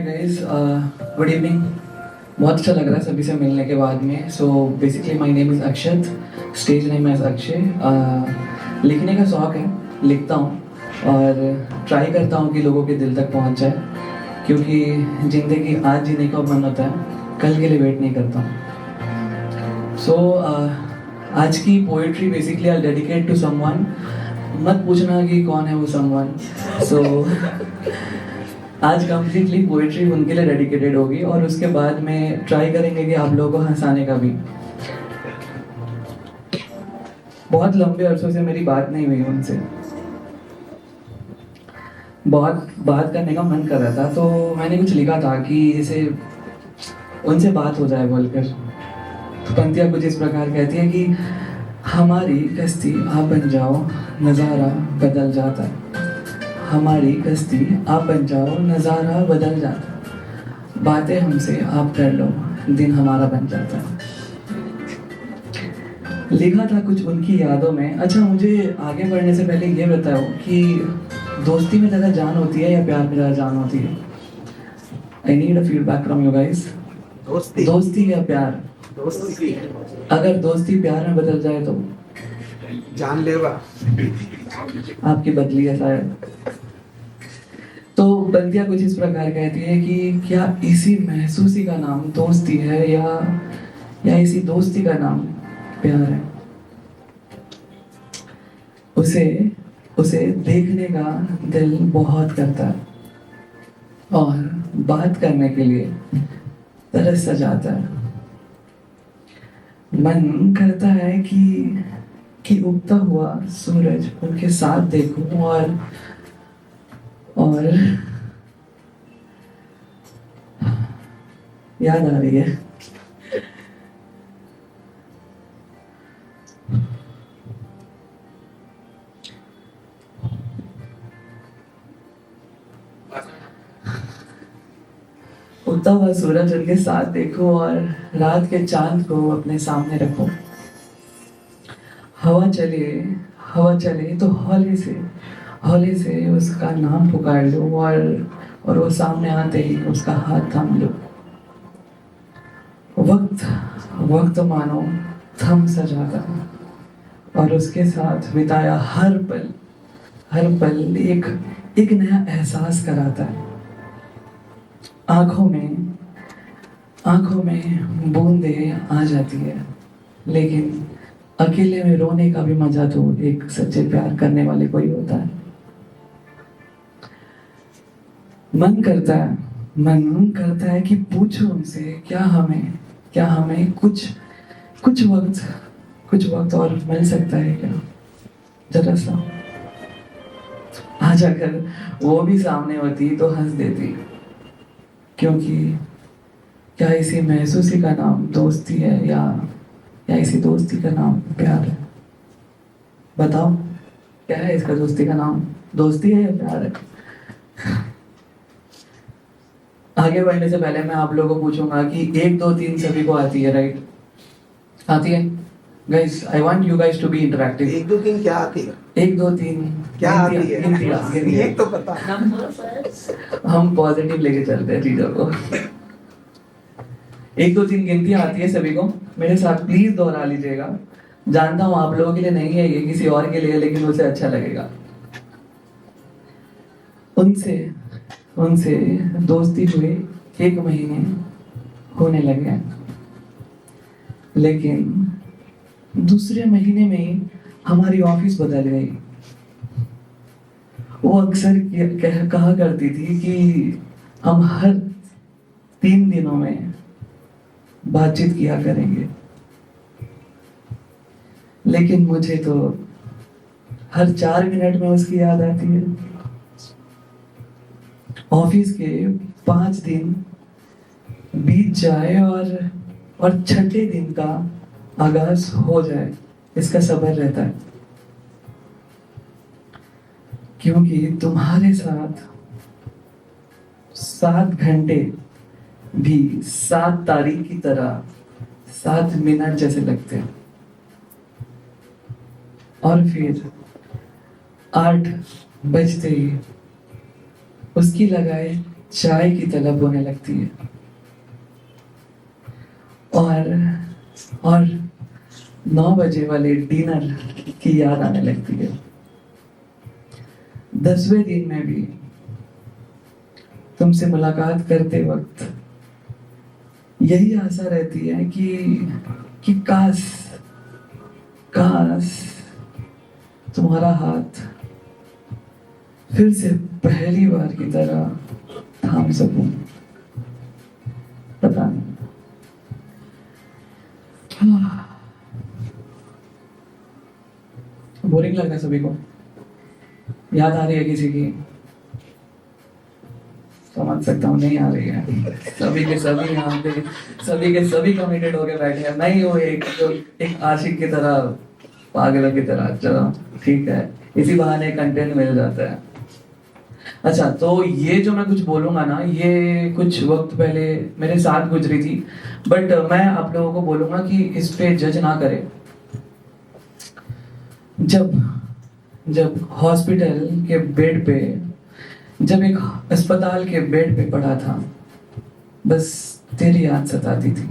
Hi guys, good evening. बहुत अच्छा लग रहा है सभी से मिलने के बाद में। So basically my name is Akshat, stage name is Akshay. लिखने का शौक है, लिखता हूँ और ट्राई करता हूँ कि लोगों के दिल तक पहुँच जाए, क्योंकि ज़िंदगी आज जीने का मन होता है, कल के लिए वेट नहीं करता हूँ। सो आज की poetry basically I dedicate to someone. मत पूछना कि कौन है वो समवन। सो आज कंप्लीटली पोएट्री उनके लिए डेडिकेटेड होगी और उसके बाद में ट्राई करेंगे कि आप लोगों को हंसाने का भी। बहुत लंबे अरसों से मेरी बात नहीं हुई उनसे, बहुत बात करने का मन कर रहा था, तो मैंने कुछ लिखा था कि जैसे उनसे बात हो जाए बोलकर। तो पंक्तियाँ कुछ इस प्रकार कहती है कि हमारी कश्ती आप बन जाओ, नज़ारा बदल जाता है। हमारी कश्ती आप बन जाओ, नज़ारा बदल जाता। बातें हमसे आप कर लो, दिन हमारा बन जाता है। लिखा था कुछ उनकी यादों में। अच्छा, मुझे आगे बढ़ने से पहले ये बताओ कि दोस्ती में ज़्यादा जान होती है या प्यार में ज़्यादा जान होती है? I need a feedback from you guys. दोस्ती या प्यार? दोस्ती। अगर दोस्ती प्यार में बदल जाए तो? जानलेवा। आपकी बदली है शायद। तो बंदिया कुछ इस प्रकार कहती है कि क्या इसी महसूसी का नाम दोस्ती है या इसी दोस्ती का नाम प्यार है? उसे उसे देखने का दिल बहुत करता है और बात करने के लिए तरस सा जाता है। मन करता है कि उगता हुआ सूरज उनके साथ देखूं और याद आ रही है। उगता हुआ सूरज उनके साथ देखो और रात के चांद को अपने सामने रखो। हवा चले तो हौले से उसका नाम पुकार लो और वो सामने आते ही उसका हाथ थाम लो। वक्त मानो थम सा जाता है और उसके साथ बिताया हर पल एक नया एहसास कराता है। आंखों में बूंदें आ जाती है, लेकिन अकेले में रोने का भी मजा तो एक सच्चे प्यार करने वाले को ही होता है। मन करता है कि पूछो उनसे क्या हमें कुछ वक्त और मिल सकता है क्या? जरा सा आज अगर वो भी सामने होती तो हंस देती, क्योंकि क्या इसी महसूसी का नाम दोस्ती है या इसी दोस्ती का नाम प्यार है? बताओ, क्या है इसका दोस्ती का नाम? दोस्ती है या प्यार है? आगे बढ़ने से पहले मैं आप लोगों को पूछूंगा कि 1 2 3 सभी को आती है, राइट? आती है guys? I want you guys to be interactive. 1 2 3 क्या आती है? 1 2 3 क्या आती है? गिनती ये तो पता। हम पॉजिटिव लेके चलते हैं चीजों को। 1 2 3 गिनती आती है सभी को? मेरे साथ प्लीज दोहरा लीजिएगा। जानता हूँ आप लोगों के लिए नहीं है, ये किसी और के लिए, लेकिन उसे अच्छा लगेगा। उनसे दोस्ती हुए 1 महीने होने लगे, लेकिन दूसरे महीने में ही हमारी ऑफिस बदल गई। वो अक्सर कहा करती थी कि हम हर 3 दिनों में बातचीत किया करेंगे, लेकिन मुझे तो हर 4 मिनट में उसकी याद आती है। ऑफिस के 5 दिन बीत जाए और छठे दिन का आगाज हो जाए, इसका सब्र रहता है, क्योंकि तुम्हारे साथ 7 घंटे भी 7 तारीख की तरह 7 मिनट जैसे लगते हैं। और फिर 8 बजते ही उसकी लगाए चाय की तलब होने लगती है और 9 बजे वाले डिनर की याद आने लगती है। 10वें दिन में भी तुमसे मुलाकात करते वक्त यही आशा रहती है कि काश काश तुम्हारा हाथ फिर से पहली बार की तरह थाम सकूं। पता नहीं। बोरिंग लग रहा है सभी को? याद आ रही है किसी की? समझ सकता हूँ नहीं आ रही है। सभी के सभी यहाँ पे सभी के सभी कमिटेड होके बैठे हैं। मैं ही हूँ एक आशिक की तरह, पागलों की तरह। चलो ठीक है, इसी बहाने कंटेंट मिल जाता है। अच्छा, तो ये जो मैं कुछ बोलूंगा ना, ये कुछ वक्त पहले मेरे साथ गुजरी थी, बट मैं आप लोगों को बोलूंगा कि इस पे जज ना करें। जब हॉस्पिटल के बेड पे, जब एक अस्पताल के बेड पे पड़ा था, बस तेरी याद सताती थी।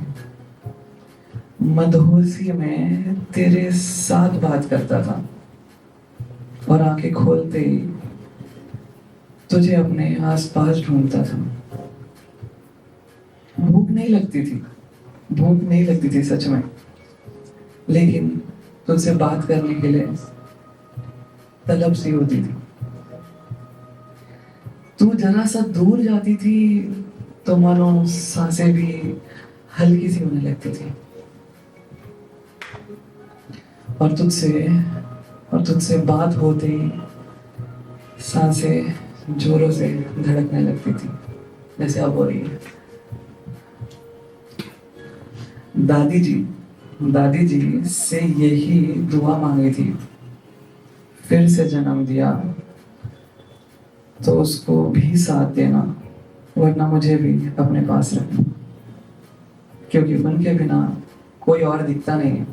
मदहोशी में तेरे साथ बात करता था और आंखें खोलते ही तुझे अपने आसपास ढूंढता था। भूख नहीं लगती थी सच में, लेकिन तुझसे बात करने के लिए तलब सी होती थी। तू जरा सा दूर जाती थी तो मानो सांसें भी हल्की सी होने लगती थी और तुझसे बात होते ही सांसें जोरों से धड़कने लगती थी, जैसे अब हो रही है। दादी जी से यही दुआ मांगी थी, फिर से जन्म दिया तो उसको भी साथ देना, वरना मुझे भी अपने पास रखना, क्योंकि उनके बिना कोई और दिखता नहीं है।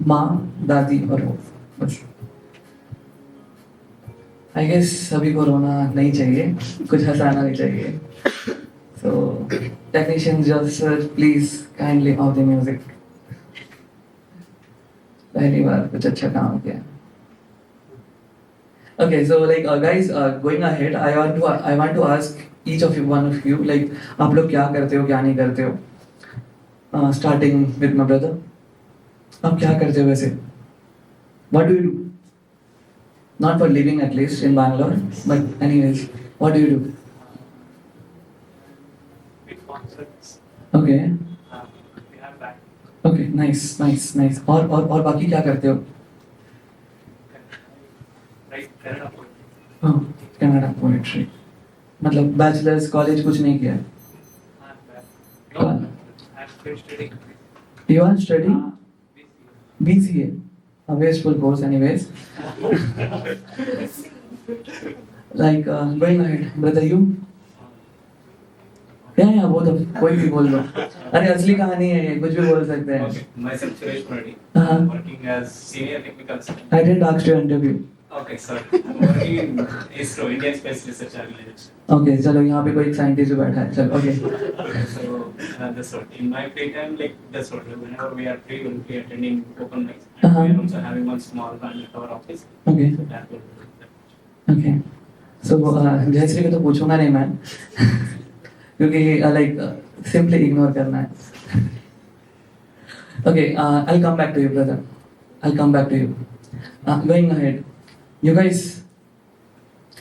माँ, दादी और वो, बस। आई गेस सभी को रोना नहीं चाहिए, कुछ हंसाना नहीं चाहिए। So, technician just sir, please kindly off the music. पहली बार कुछ अच्छा काम किया। Okay, so like guys, going ahead, I want to ask each of you, one of you, like आप लोग क्या करते हो, क्या नहीं करते हो? Starting with my brother, आप क्या करते हो वैसे? What do you do? Not for living at least in Bangalore, but anyways, what do you do? Okay. We have that. Okay, nice. और बाकी क्या करते हो? Right, Kannada poetry. हाँ, कनाडा पोएट्री। मतलब बैचलर्स कॉलेज कुछ नहीं किया? No, I'm still studying. You are studying BCA. BCA, a wasteful course anyways. Like going ahead, brother, you? Yeah, both of कोई भी बोल दो। अरे असली कहानी है ये, कुछ भी बोल सकते हैं। Okay, myself Suresh Murali. Uh-huh. I'm working as senior technical assistant. I didn't ask to interview. Okay, sorry. I'm working in ISRO, Indian Space Research Organization. Okay, चलो यहाँ पे कोई एक साइंटिस्ट भी बैठा है, चलो okay. So that's what. In my free time, like that's what. Whenever we are free, we'll be attending open mics. And we are also having one small band at our office. Okay. So that will be that. Okay. So Jayashree को तो पूछूंगा नहीं मैं, क्योंकि like simply ignore करना है। Okay, I'll come back to you, brother. I'll come back to you. Going ahead, you guys,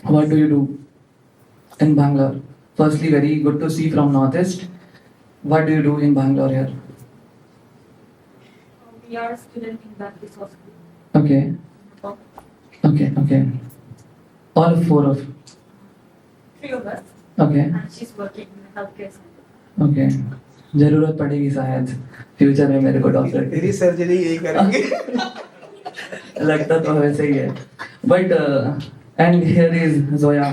what do you do in Bangalore? Firstly, very good to see from Northeast. What do you do in Bangalore here? We are student in Baptist Hospital. Okay. Okay. All four of. 3 of us. Okay. And she's working in the healthcare center. Okay. जरूरत पड़ेगी शायद future में मेरे को doctor तेरी surgery यही करेंगे। लगता तो वैसे ही है, but and here is Zoya.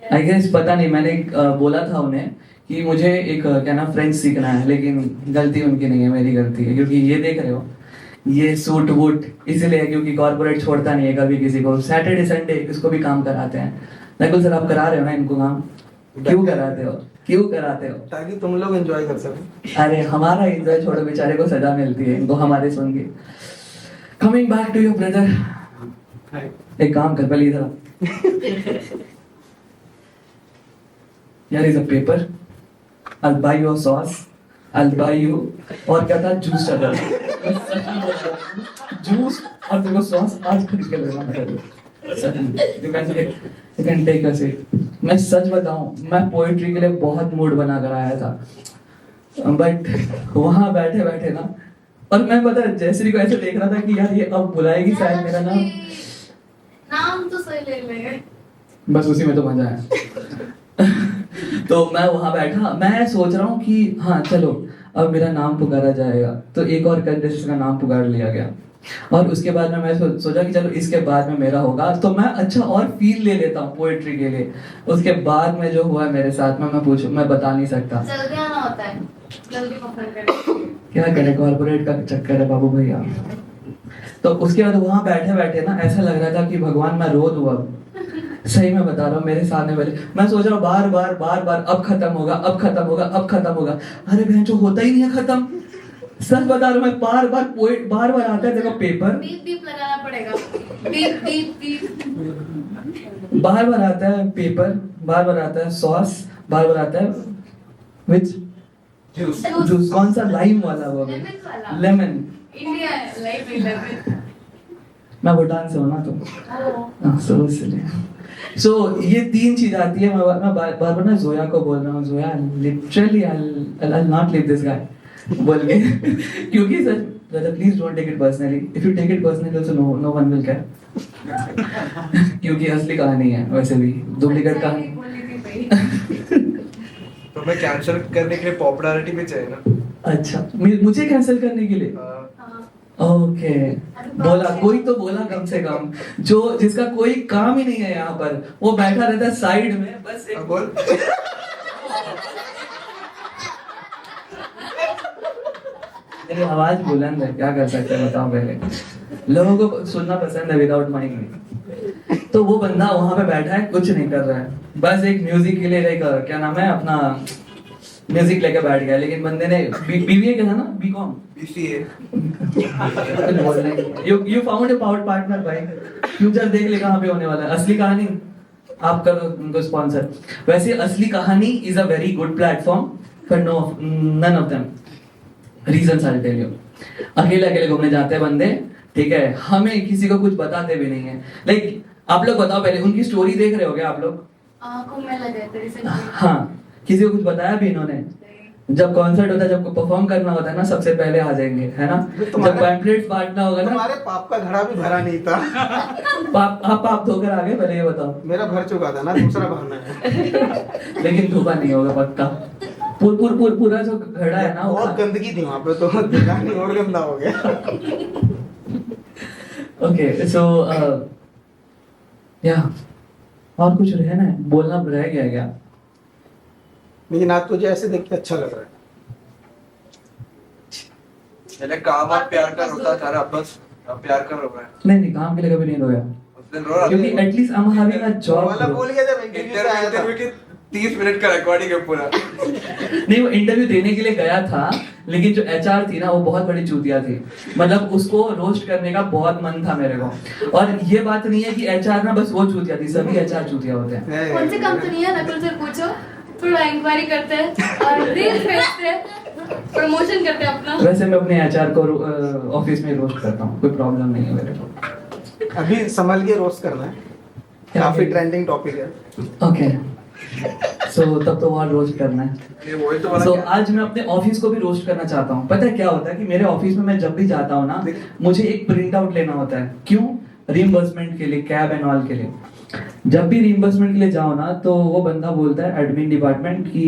I guess पता नहीं, मैंने बोला था उन्हें कि मुझे एक क्या ना फ्रेंच सीखना है, लेकिन गलती उनकी नहीं है, मेरी गलती है, क्योंकि ये देख रहे हो ये सूट वूट इसलिए है क्योंकि कॉर्पोरेट छोड़ता नहीं है कभी किसी को। सैटरडे संडे इसको भी काम कराते हैं। नकुल सर, आप करा रहे हो ना इनको काम? क्यों कराते हो, क्यों कराते हो? ताकि तुम लोग एंजॉय कर सको। अरे हमारा एंजॉय छोड़ो, बेचारे को सजा मिलती है, इनको हमारे सुन के। Coming back to your brother, एक काम कर पहले इधर आ। Here is a paper. I'll buy you a sauce. I'll buy you और क्या था, जूस चल जूस और देखो सॉस आज खरीद के लेना मेरे लिए। You can take a seat. मैं सच बताऊं, मैं पोएट्री के लिए बहुत मूड बना कर आया था, बट वहां बैठे बैठे ना, और मैं पता है जयश्री को ऐसे देख रहा था कि यार ये अब बुलाएगी शायद मेरा नाम। नाम तो सही ले ले। बस उसी में तो मजा है। तो मैं वहां बैठा, मैं सोच रहा हूँ कि हाँ चलो अब मेरा नाम पुकारा जाएगा, तो एक और कंटेस्टेंट का नाम पुकार लिया गया, और उसके बाद में मैं सोचा कि चलो इसके बाद में मेरा होगा, तो मैं अच्छा और फील ले लेता हूँ पोएट्री के लिए। उसके बाद में जो हुआ मेरे साथ में, मैं बता नहीं सकता। जल्दी आना होता है, जल्दी पकड़ कर। क्या करें, कॉर्पोरेट का चक्कर है बाबू भैया। तो उसके बाद वहां बैठे बैठे ना ऐसा लग रहा था कि भगवान मैं रो दूं अब, सही में बता रहा हूँ। मेरे सामने वाले मैं सोच रहा हूँ बार बार अब खत्म होगा, अब खत्म होगा, अब खत्म होगा। अरे बहन जो होता ही नहीं है खत्म। सच बता रहा हूँ मैं, बार बार आता है देखो पेपर, बीप बीप लगाना पड़ेगा, बीप बीप बीप। बार बार आता है पेपर, बार बार आता है सॉस, बार बार आता है विच जूस, कौन सा, लाइम वाला वो भी, लेमन वाला, लेमन। India life lemon. मैं भूटान से हूँ ना, तो ओ सो इसलिए सो ये तीन चीज आती है। मैं बार बार ना जोया को बोल रहा हूँ, Zoya literally I not leave this guy बोल के, क्योंकि sir brother please don't take it personally, if you take it personally also no one will care। क्योंकि असली कहानी है, वैसे भी डुप्लीकेट कहानी। बोली थी भाई। तो मैं कैंसिल करने के लिए पॉपुलैरिटी भी चाहिए ना। अच्छा मुझे कैंसिल करने के लिए, हाँ। ओके बोला कोई तो बोला कम से कम, जो जिसका कोई काम ही नहीं है यहाँ पर, वो बैठा रहता है साइड में बस एक बोल। मेरी आवाज बुलंद है, क्या कर सकते हैं बताओ। पहले लोगों को सुनना पसंद है विदाउट माइक। तो वो बंदा वहां पे बैठा है, कुछ नहीं कर रहा है, बस एक म्यूजिक के लिए लेकर, क्या नाम है अपना, म्यूजिक लेकर बैठ गया। लेकिन बंदे ने बीबीए क्या था ना, BCom, BCA. You found a partner भाई, फ्यूचर देख ले कहाँ पे होने वाला है। असली कहानी आप करो उनको स्पॉन्सर। वैसे असली कहानी is a very good platform for none of them, reasons I tell you. अकेले अकेले घूमने जाते हैं बंदे, ठीक है, हमें किसी को कुछ बताते भी नहीं है। लाइक आप लोग बताओ, पहले उनकी स्टोरी देख रहे हो क्या आप लोग? कुंभ मेला गए थे रिसेंटली। हाँ, किसी को कुछ बताया भी इन्होंने? जब कॉन्सर्ट होता है, जब परफॉर्म करना होता है ना, सबसे पहले आ जाएंगे, है ना। जब पैम्पलेट्स बांटना होगा ना, तुम्हारे पाप का घड़ा भी भरा नहीं था। पाप धोकर आ गए, पहले ये बताओ। मेरा भर चुका था ना, दूसरा बहाना है। लेकिन धोखा नहीं होगा पक्का। पूरा जो घड़ा है ना, बहुत गंदगी थी वहां पे, तो दुकान और गंदा हो गया। ओके सो या और कुछ रहना है, बोलना रह गया क्या? लेकिन आज तुझे ऐसे देख के अच्छा लग रहा है। पहले काम आप प्यार का रोता था, अब बस अब प्यार कर रहा है। नहीं काम के लिए कभी नहीं रोया, उस दिन रो रहा क्योंकि at least I am having a job. वाला बोल गया जब इंटरव्यू से आया था। इंटरव्यू के 30 मिनट का रिकॉर्डिंग है पूरा। नहीं, वो इंटरव्यू देने के लिए गया था, लेकिन जो एचआर थी ना, वो बहुत बड़ी चूतिया थी। मतलब उसको रोस्ट करने का बहुत मन था मेरे को। और ये बात नहीं है कि एचआर ना बस वो चूतिया थी, सभी एचआर चूतिया होते हैं। कौन सी कंपनी है, नकुल सर पूछो, थोड़ा इंक्वायरी करते हैं और रील्स भेजते हैं, प्रमोशन करते हैं अपना। वैसे मैं अपने एचआर को ऑफिस में रोस्ट करता हूँ, कोई प्रॉब्लम नहीं है मेरे को। अभी संभल के रोस्ट करना है, काफी ट्रेंडिंग टॉपिक है। ओके सो तब तो और रोस्ट करना है। ये वही तो वाला सो क्या? आज मैं अपने ऑफिस को भी रोस्ट करना चाहता हूँ। पता है क्या होता है कि मेरे ऑफिस में मैं जब भी जाता हूँ ना, मुझे एक प्रिंट आउट लेना होता है। क्यों? रीइंबर्समेंट के लिए, कैब एंड ऑल के लिए। जब भी रीइंबर्समेंट के लिए जाओ ना, तो वो बंदा बोलता है एडमिन डिपार्टमेंट की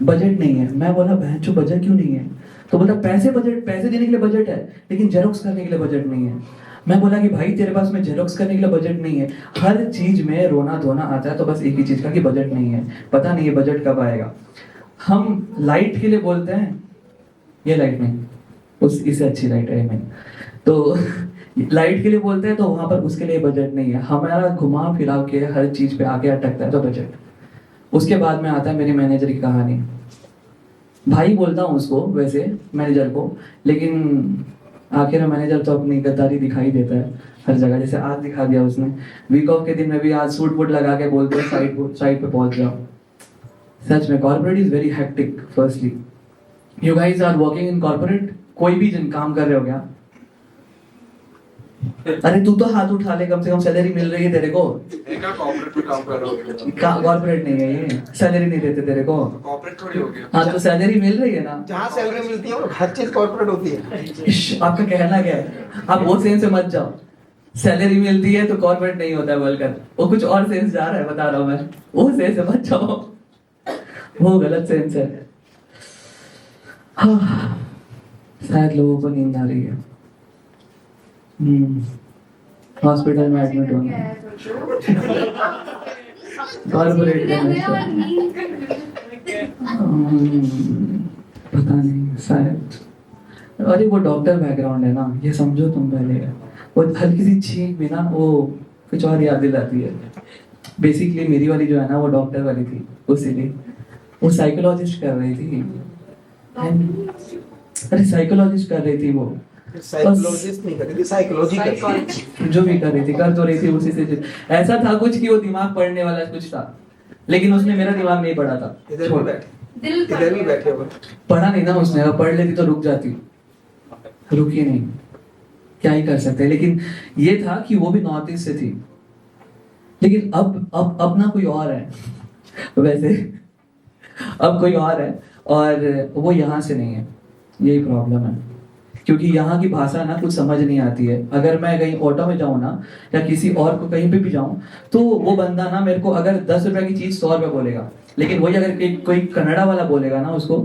बजट नहीं है। मैं बोला बहन चो बजट क्यों नहीं है? तो बोला पैसे देने के लिए बजट है, लेकिन जेरोक्स करने के लिए बजट नहीं है। मैं बोला कि भाई तेरे पास में जेरोक्स करने के लिए बजट नहीं है, हर चीज में रोना धोना आता है, तो बस एक ही चीज का कि बजट नहीं है। पता नहीं है बजट कब आएगा। हम लाइट के लिए बोलते हैं, ये लाइट नहीं, उस इससे अच्छी लाइट है मैंने, तो लाइट के लिए बोलते हैं, तो वहां पर उसके लिए बजट नहीं है। हमारा घुमा फिरा के हर चीज पे आके अटकता है तो बजट। उसके बाद में आता है मेरी मैनेजर की कहानी। भाई बोलता हूँ उसको वैसे मैनेजर को, लेकिन आखिर में मैनेजर तो अपनी गद्दारी दिखाई देता है हर जगह, जैसे आज दिखा दिया उसने। वीक ऑफ के दिन में भी आज सूट वूट लगा के बोलते हैं साइड पे पहुंच जाओ। सच में corporate is very hectic. Firstly you guys are working in corporate, कोई भी जन काम कर रहे हो क्या? अरे तू तो हाथ उठा ले, कम से कम सैलरी मिल रही है तेरे को। एक कॉर्पोरेट में काम कर रहा हूँ। कॉर्पोरेट नहीं है ये, सैलरी नहीं देते तेरे को। कॉर्पोरेट थोड़ी हो गया। हाँ तो सैलरी मिल रही है ना। जहाँ सैलरी मिलती है वो हर चीज कॉर्पोरेट होती है। आपका कहना क्या है? आप वो सेंस से मत जाओ, सैलरी मिलती है तो कॉर्पोरेट नहीं होता है बोलकर, वो कुछ और सेंस जा रहा है, बता रहा हूँ मैं। वो सेंस से मत जाओ, वो गलत सेंस है। हाँ, शायद लोगों को नींद आ रही है। हॉस्पिटल में एडमिट होना कॉर्पोरेट पता नहीं शायद। अरे वो डॉक्टर बैकग्राउंड है ना, ये समझो तुम पहले। वो हल्की सी छींक भी ना वो कुछ और याद दिलाती है। बेसिकली मेरी वाली जो है ना वो डॉक्टर वाली थी, उसीलिए वो साइकोलॉजिस्ट कर रही थी। अरे साइकोलॉजिस्ट कर रही थी वो, साइकोलॉजिस्ट नहीं कर रही थी, साइकोलॉजी कर रही थी। जो भी कर रही थी कर तो रही थी उसी से। ऐसा था कुछ कि वो दिमाग पढ़ने वाला कुछ था, लेकिन उसने मेरा दिमाग नहीं पढ़ा था। इधर भी बैठे, इधर भी बैठे हो। पढ़ा नहीं ना उसने, अगर पढ़ लेती तो रुक जाती, रुकी नहीं, क्या ही कर सकते। लेकिन ये था कि वो भी नॉर्थ ईस्ट से थी, लेकिन अब ना कोई और है वैसे, अब कोई और है और वो यहाँ से नहीं है। यही प्रॉब्लम है, क्योंकि यहाँ की भाषा ना कुछ समझ नहीं आती है। अगर मैं कहीं ऑटो में जाऊँ ना या किसी और को कहीं पे भी जाऊँ, तो वो बंदा ना मेरे को अगर 10 रुपए की चीज 100 रुपए बोलेगा, लेकिन वही अगर कोई कन्नड़ा वाला बोलेगा ना उसको,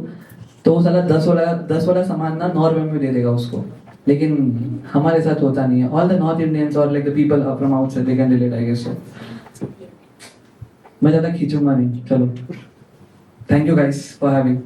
तो वो साला 10 वाला सामान ना 9 रुपए में दे देगा उसको। लेकिन हमारे साथ होता नहीं है। ऑल द नॉर्थ इंडियंस और like the people from outside they can relate I guess. मैं ज्यादा खींचूंगा नहीं, चलो। Thank you guys for having.